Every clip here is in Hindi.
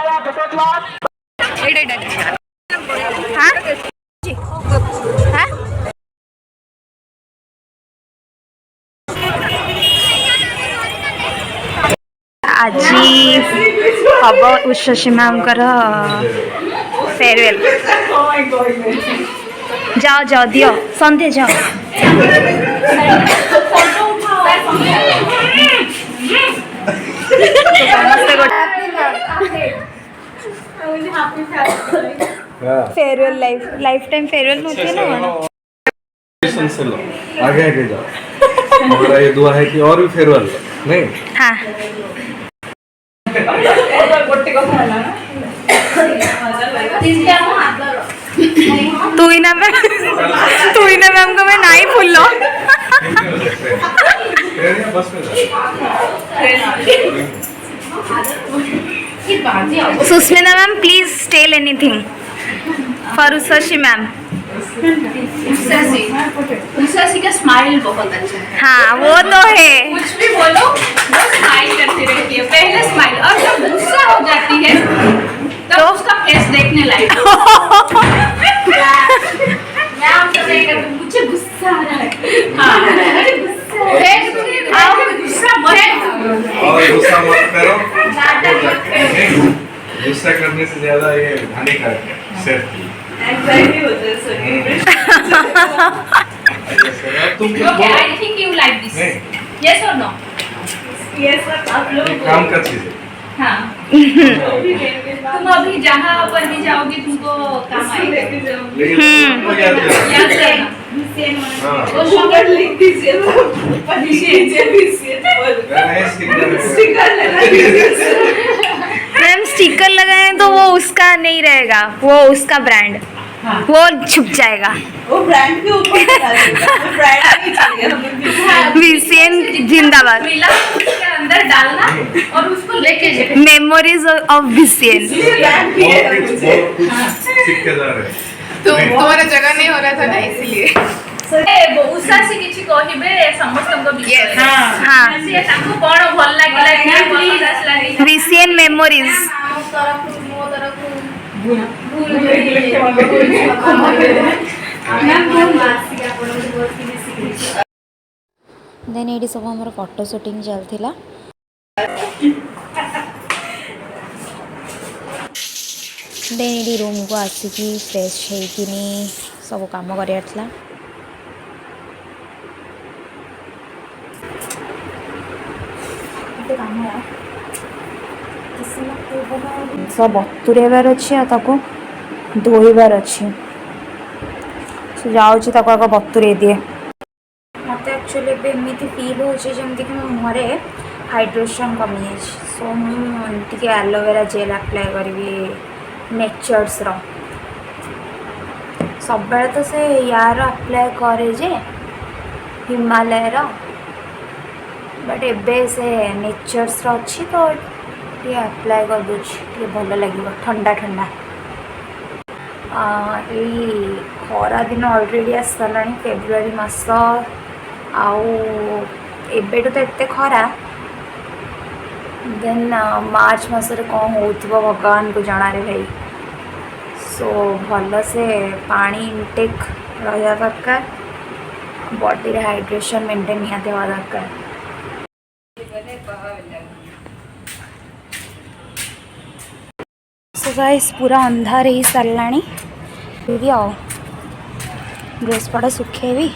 आज हम उषसी मैम फेयरवेल जाओ जाओ दियो संध्या जाओ फेयरवेल लाइफ टाइम फेयरवेल होती है ना आगे आगे जाओ। हमारा ये दुआ है कि और भी फेयरवेल नहीं। हाँ तू ही ना मैम को मैं ना ही भूल लो। Susmita ma'am please tell anything for Ushasi ma'am. Ushasi का स्माइल बहुत अच्छा है। हाँ वो तो है, कुछ भी बोलो वो स्माइल करती रहती है, पहले स्माइल, और जब गुस्सा हो जाती है तब उसका फेस देखने लायक। मुझे गुस्सा आ रहा है। गुस्सा मत करो, गुस्सा करने से ज्यादा ये हानिकारक है सेहत के लिए। I think you like this. Yes or no? Yes sir. आप लोग काम का चीज है। हाँ। तुम अभी जहाँ पर भी जाओगे तुमको काम आएगा। याद रहना। वो शुगर लिख दीजिए। मैम स्टिकर लगाए तो वो उसका नहीं रहेगा, वो उसका ब्रांड वो छुप जाएगा। वो ब्रांड के ऊपर ब्रांड नहीं चाहिए। विसियन जिंदाबाद। उसके अंदर डालना और उसको लेके मेमोरीज ऑफ विसियन। तुम्हारा जगह नहीं हो रहा था ना इसलिए। उषासी किछि कहिबे समस्तंको विषय। हाँ से ताको कोन भल लागिला कि भल आसलानी विसियन मेमोरीज। देन ये सब हमार फोटो शूटिंग चलता। देन ये रूम को आसिकी फ्रेश होकिनी सब काम कर सब बतुरेबार अच्छे धोईबार अच्छे जाऊँगी आग बतुरे दिए। मत एक्चुअली एमती फिल होमती कि मो मुहरे हाइड्रेशन कमी जाए, सो मुझे एलोवेरा जेल अप्लाई करी नेचर्स सब बेले तो से यार अप्लाई करे जे हिमालय बट एबे से नेचर्स अच्छी तो ये अप्लाई कर दूँ भल लगे ठंडा ठंडा। यही खरा दिन ऑलरेडी आसला फेब्रुआरी मास आबे तो एत खरा देन मार्च मसरे कौन हो भगवान को जना रे भाई। सो भल से पानी इनटेक रहा दरकार, बॉडी रे हाइड्रेशन मेंटेन निहाती हवा दरकार। सो गाइस पूरा अंधार ही साराणी आओ ड्रेस पड़ा सुखेबी।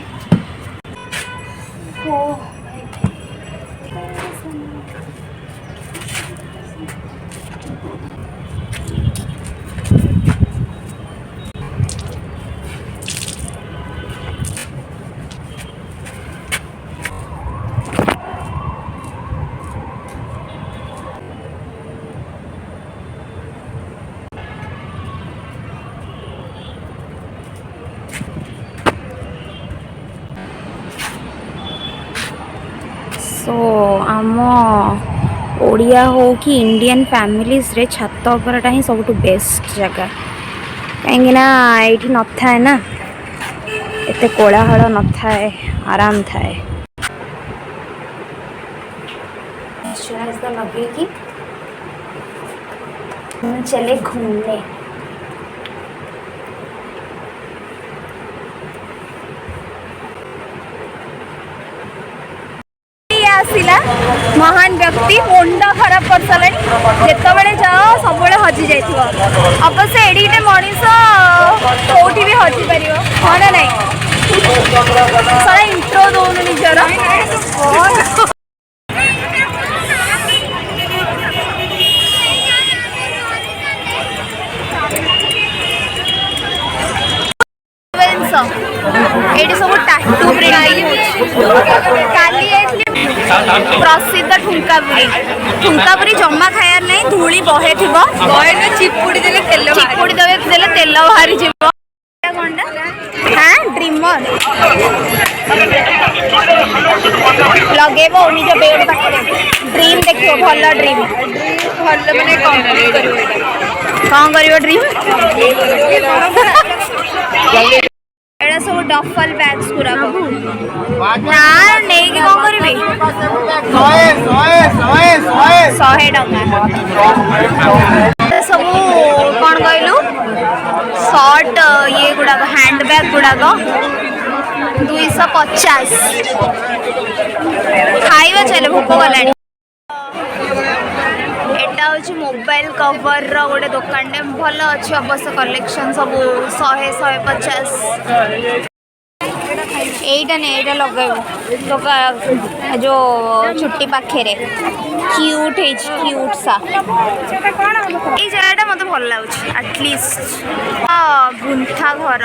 सो आम ओडिया हो कि इंडियन फैमिलीज रे छत उपरटा ही सब बेस्ट जगह कहीं ये न था ना एत कोलाहल न थाए आराम थाए। लगे चले घूमने। आसिला महान व्यक्ति मुंड खराब कर सारे जिते जाओ सब हजि जाइए अवश्य एडिटे मनीष कौटी भी हजि पार हाँ ना ना सारा इंट्रो दौन निजर ये सब टाटू प्रसिद्ध ठुंकापुरी जमा खायार नहीं धूली बहे थी चिपुड़ी देले तेल बाहरी जीव हाँ ड्रीमर लगेब निज बेड पाखे ड्रीम देखो भल ड्रीम भल मैंने कौन कर ड्रीम एड़ा सब डफल बैग्स गुराक ना नहीं कि कौन करी 100 टका सब कौन कहलु शर्ट ये गुड़ाक हैंड बैग गुड़ाक 250 खाइबा चले भोक गलानी एटा हूँ मोबाइल कवर गोटे दुकान भल अच्छे अवश्य कलेक्शन सब 100-150 एटा नहीं एटा लगेबू जो छुट्टी पाखे क्यूट क्यूट सा ये जगह मत भल लगे आटलिस्ट गुंथा घर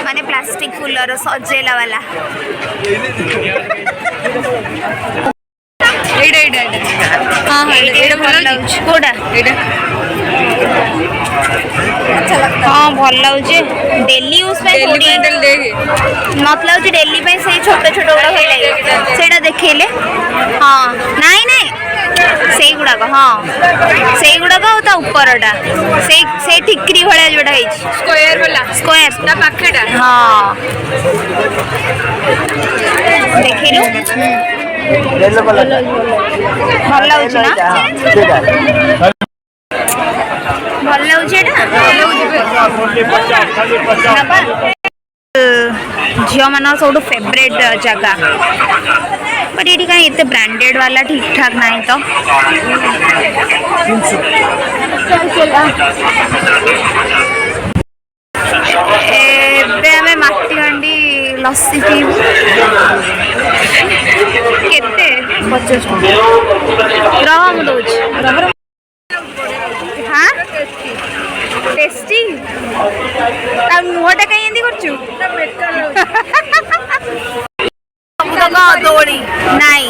माने प्लास्टिक फुलर सजेला वाला हाँ भल लगे डेली यूज मत लगे डेली से छोट छोट गुड़ा से देखेले हाँ नाई नाई से गुड़ाक हाँ से गुड़ाक उपरटा से ठिकरी भाया जोटा स्क्वायर वाला स्क्वायर पाखेटा हाँ देखिलु भल लगे ना भल लगे झील मान सब फेवरेट जगह बट ये कहीं इतने ब्रांडेड वाला ठीक ठाक नहीं तो एबे माटी हांडी लस्सी पीबू केते 50 रहा मु दउछ हाँ टेस्टी ता मुहटा कहीं एंदी करछु दौड़ी नाई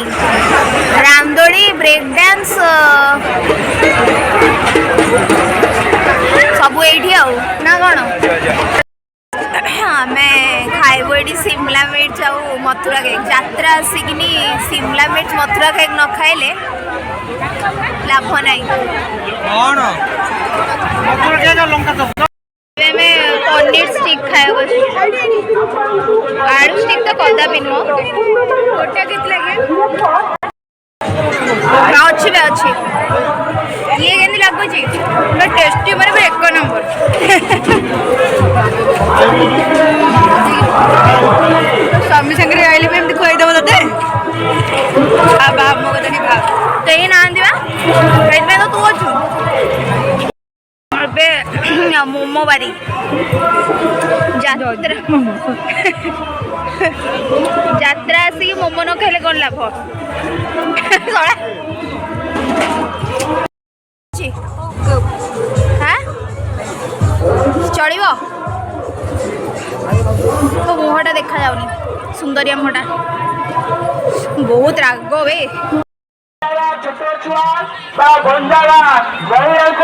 रामदोड़ी ब्रेक डांस सब ये ना कौन आम खाइबू ये सिमला मिर्च आउ मथुरा केक जात्रा आसिकनी सिमला मिर्च मथुरा केक न खाइले लाभ नहीं पनीर स्टिक खाया आलू स्टिक तो कदापि नुह गोटा के लगे अच्छी भी अच्छी ये केमती लगुच टेस्टी मैंने एक नंबर स्वामी सागर आइले भी एमती खुआईदेव ते बाप मो कथा खा तो ये ना तो तू अच्छु मोमो बारी जात्रा आसिक मोमो न खाइले कौन लाभ चलो तो मुहटा देखा जाऊनी सुंदरिया मुहटा बहुत राग वे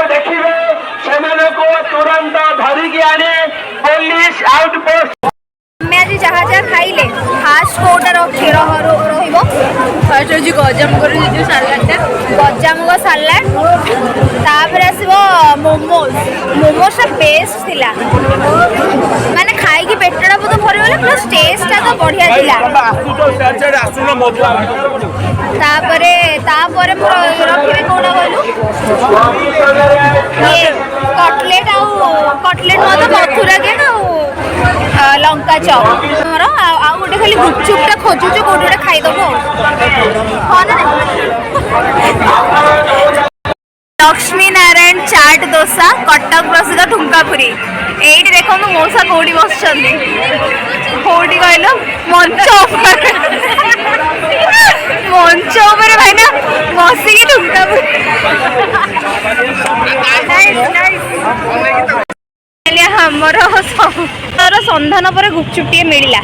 देखिए तुरंत धरिकी आने पुलिस आउटपोस्ट मैं आज जहाँ जहाँ खाइले फास्ट कोटा फास्ट हूँ गजामुग सालाडटा गजामुग सालाड तापर आसो मोमोज मोमोज बेस्ट थिला माने खाई पेटटा बहुत भरगला प्लस टेस्टा तो बढ़िया थिला तापरे रखिबे कोना कहलु ये ଚପ୍ ଆମର ଆଉ ଗୋଟେ ଖାଲି ଗୁପଚୁପଟା ଖୋଜୁଛୁ କୋଉଠି ଗୋଟେ ଖାଇଦବୁ ହଁ ନା लक्ष्मी नारायण चाट दोसा कटक प्रसिद्ध ठुंकापुरी एठी देखो मौसा कौटी बस कौटी कहल मंच मंच भाई ना बसिकी ठुंकापुरी हमर सन्धान पर गुपचुप मिलला